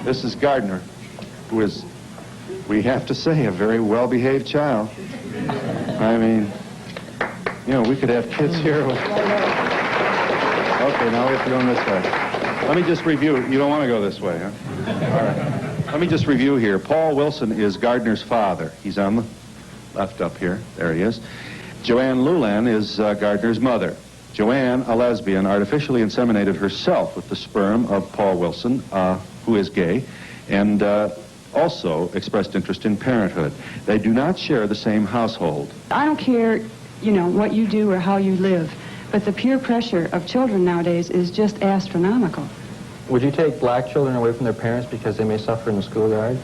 This is Gardner, who is, we have to say, a very well-behaved child. I mean, you know, we could have kids here with... Okay, now we have to go in this way. Let me just review. You don't want to go this way, huh? All right. Let me just review here. Paul Wilson is Gardner's father. He's on the left up here. There he is. Joanne Lulan is Gardner's mother. Joanne, a lesbian, artificially inseminated herself with the sperm of Paul Wilson, who is gay, and also expressed interest in parenthood. They do not share the same household. I don't care, you know, what you do or how you live, but the peer pressure of children nowadays is just astronomical. Would you take black children away from their parents because they may suffer in the schoolyard?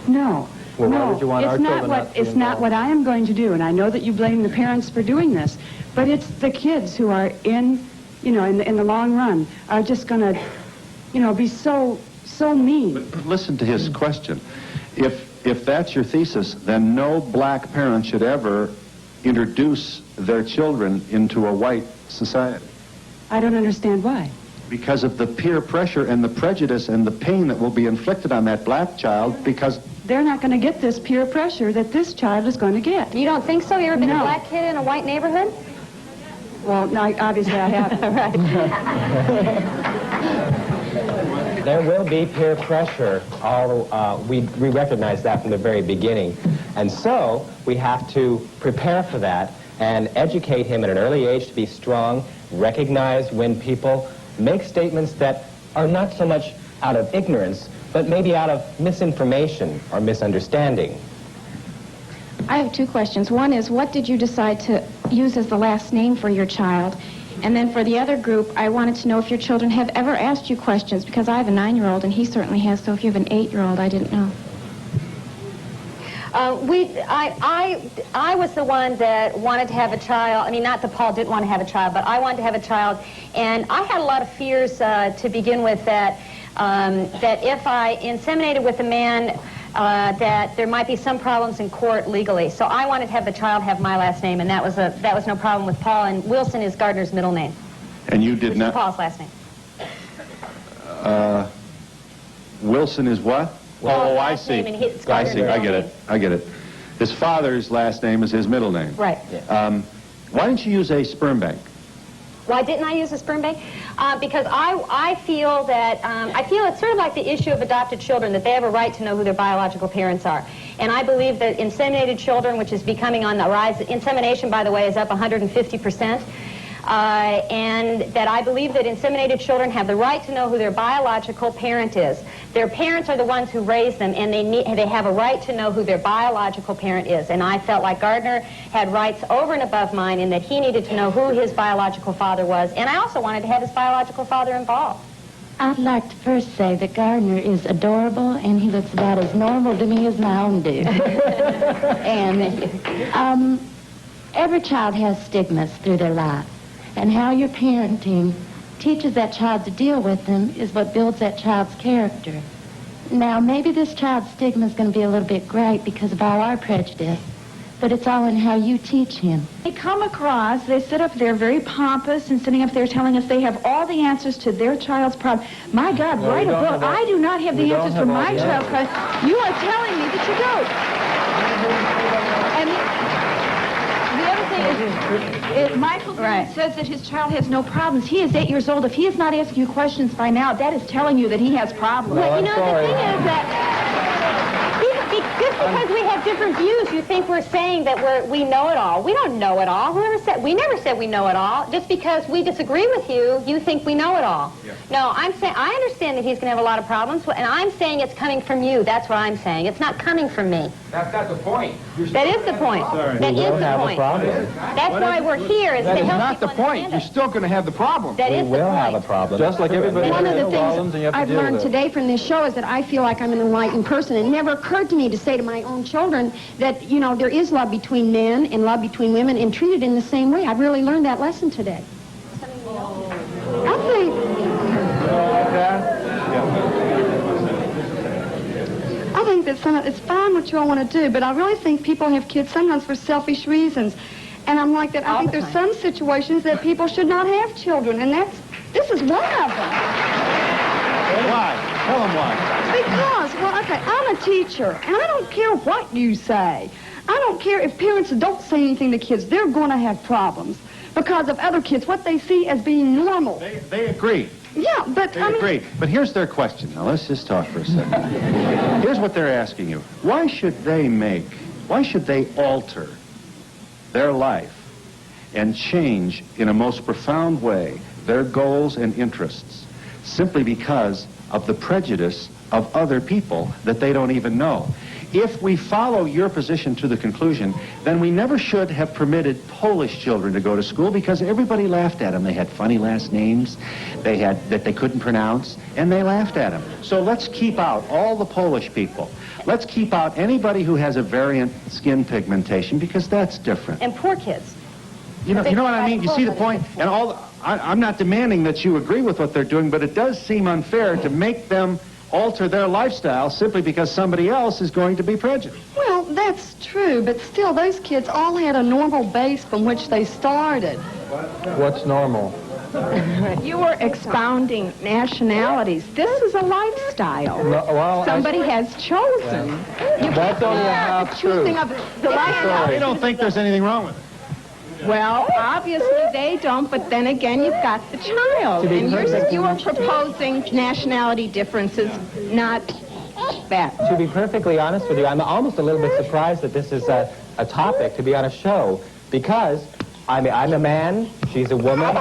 No. Well, no, why would you want our children not to be it's not what I am going to do, and I know that you blame the parents for doing this, but it's the kids who are in the long run are just going to, you know, be so mean. But listen to his question. If that's your thesis, then no black parent should ever introduce their children into a white society. I don't understand why. Because of the peer pressure and the prejudice and the pain that will be inflicted on that black child, because they're not going to get this peer pressure that this child is going to get. You don't think so? You ever been No. a black kid in a white neighborhood? Well, no, obviously I haven't. Right. There will be peer pressure. We recognize that from the very beginning. And so we have to prepare for that and educate him at an early age to be strong, recognize when people make statements that are not so much out of ignorance, but maybe out of misinformation or misunderstanding. I have two questions. One is, what did you decide to use as the last name for your child? And then for the other group, I wanted to know if your children have ever asked you questions, because I have a 9-year-old and he certainly has, so if you have an 8-year-old, I didn't know. I was the one that wanted to have a child. I mean, not that Paul didn't want to have a child, but I wanted to have a child. And I had a lot of fears to begin with that if I inseminated with a man, that there might be some problems in court legally. So I wanted to have the child have my last name, and that was no problem with Paul. And Wilson is Gardner's middle name. And you did not... Which is Paul's last name. Wilson is what? Oh, I see. I see. I get it. I get it. His father's last name is his middle name. Right. Why didn't you use a sperm bank? Why didn't I use a sperm bank? Because I feel that, it's sort of like the issue of adopted children, that they have a right to know who their biological parents are. And I believe that inseminated children, which is becoming on the rise, insemination, by the way, is up 150%. And that I believe that inseminated children have the right to know who their biological parent is. Their parents are the ones who raise them, and they have a right to know who their biological parent is. And I felt like Gardner had rights over and above mine in that he needed to know who his biological father was, and I also wanted to have his biological father involved. I'd like to first say that Gardner is adorable, and he looks about as normal to me as my own do. And every child has stigmas through their life. And how your parenting teaches that child to deal with them is what builds that child's character. Now, maybe this child's stigma is going to be a little bit great because of all our prejudice, but it's all in how you teach him. They come across, they sit up there very pompous and sitting up there telling us they have all the answers to their child's problem. My God, No, write a book. I do not have the answers for my child's problem. You are telling me that you don't. And the other thing is, Michael says that his child has no problems. He is 8 years old. If he is not asking you questions by now, that is telling you that he has problems. Well, the thing is that just because we have different views, you think we're saying that we know it all. We don't know it all. We never said we know it all. Just because we disagree with you, you think we know it all. Yeah. No, I'm saying I understand that he's going to have a lot of problems, and I'm saying it's coming from you. That's what I'm saying. It's not coming from me. That's not the point. That is the point. That is the point. That's why we're here. Is that to is help not the people point. understand You're it. still going to have the problem. That is the will point. have a problem. Just like everybody One of has the problems, and you things have to I've deal learned with it. today from this show is that I feel like I'm an enlightened person. It never occurred to me to say to my own children that, you know, there is love between men and love between women and treated in the same way. I've really learned that lesson today. I think that it's fine what you all want to do, but I really think people have kids sometimes for selfish reasons. And I'm like that. I think there's some situations that people should not have children, and this is one of them. Why? Tell them why. Because, well, okay, I'm a teacher, and I don't care what you say. I don't care if parents don't say anything to kids. They're going to have problems because of other kids, what they see as being normal. They agree. Yeah, but They I mean... agree. But here's their question. Now, let's just talk for a second. Here's what they're asking you. Why should they alter their life and change in a most profound way their goals and interests simply because of the prejudice of other people that they don't even know? If we follow your position to the conclusion, then we never should have permitted Polish children to go to school because everybody laughed at them. They had funny last names that they couldn't pronounce, and they laughed at them. So let's keep out all the Polish people. Let's keep out anybody who has a variant skin pigmentation because that's different. And poor kids. You know what I mean? You see the point? And I'm not demanding that you agree with what they're doing, but it does seem unfair to make them alter their lifestyle simply because somebody else is going to be prejudiced. Well, that's true, but still, those kids all had a normal base from which they started. What's normal? You were expounding nationalities. This is a lifestyle. No, well, Somebody has chosen. That's only a half truth. Choosing of the lifestyle. They don't think there's anything wrong with it. Well, obviously they don't, but then again, you've got the child. To be And perfect- you are proposing nationality differences, not that. To be perfectly honest with you, I'm almost a little bit surprised that this is a topic to be on a show because I'm a man, she's a woman,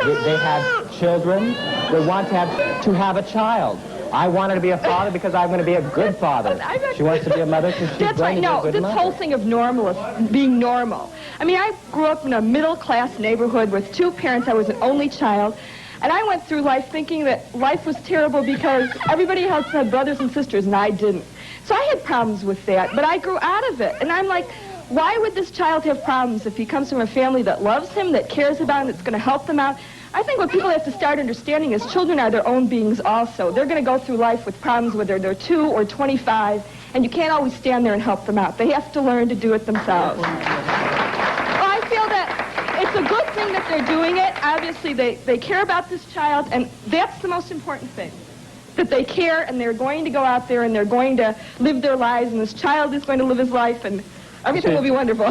they have children, they want to have a child. I want her to be a father because I'm going to be a good father. She wants to be a mother because she's That's right. right. going to be No, a good this mother. whole thing of being normal. I mean, I grew up in a middle-class neighborhood with two parents. I was an only child. And I went through life thinking that life was terrible because everybody else had brothers and sisters and I didn't. So I had problems with that, but I grew out of it. And I'm like, why would this child have problems if he comes from a family that loves him, that cares about him, that's going to help them out? I think what people have to start understanding is children are their own beings also. They're going to go through life with problems whether they're 2 or 25, and you can't always stand there and help them out. They have to learn to do it themselves. Well, I feel that it's a good thing that they're doing it. Obviously, they care about this child, and that's the most important thing, that they care, and they're going to go out there, and they're going to live their lives, and this child is going to live his life, and everything will be wonderful.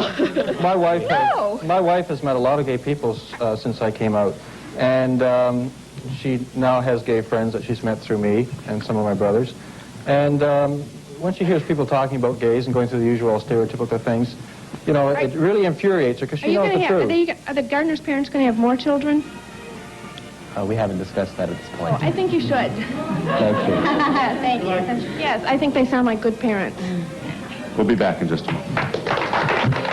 My wife, No. my wife has met a lot of gay people since I came out, and she now has gay friends that she's met through me and some of my brothers. And when she hears people talking about gays and going through the usual stereotypical things, you know, it really infuriates her because she knows the truth. Are the Gardner's parents going to have more children? We haven't discussed that at this point. I think you should. Thank you. Thank you. Yes, I think they sound like good parents. We'll be back in just a moment.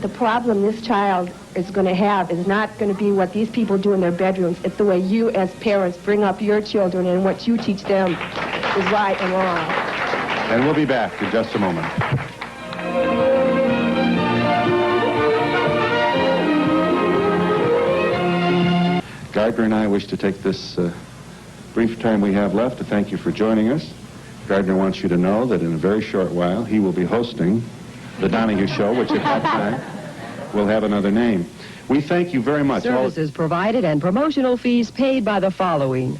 The problem this child is going to have is not going to be what these people do in their bedrooms. It's the way you as parents bring up your children and what you teach them is right and wrong. And we'll be back in just a moment. Gardner and I wish to take this brief time we have left to thank you for joining us. Gardner wants you to know that in a very short while he will be hosting the Donahue Show, which at that time will have another name. We thank you very much. Services provided and promotional fees paid by the following: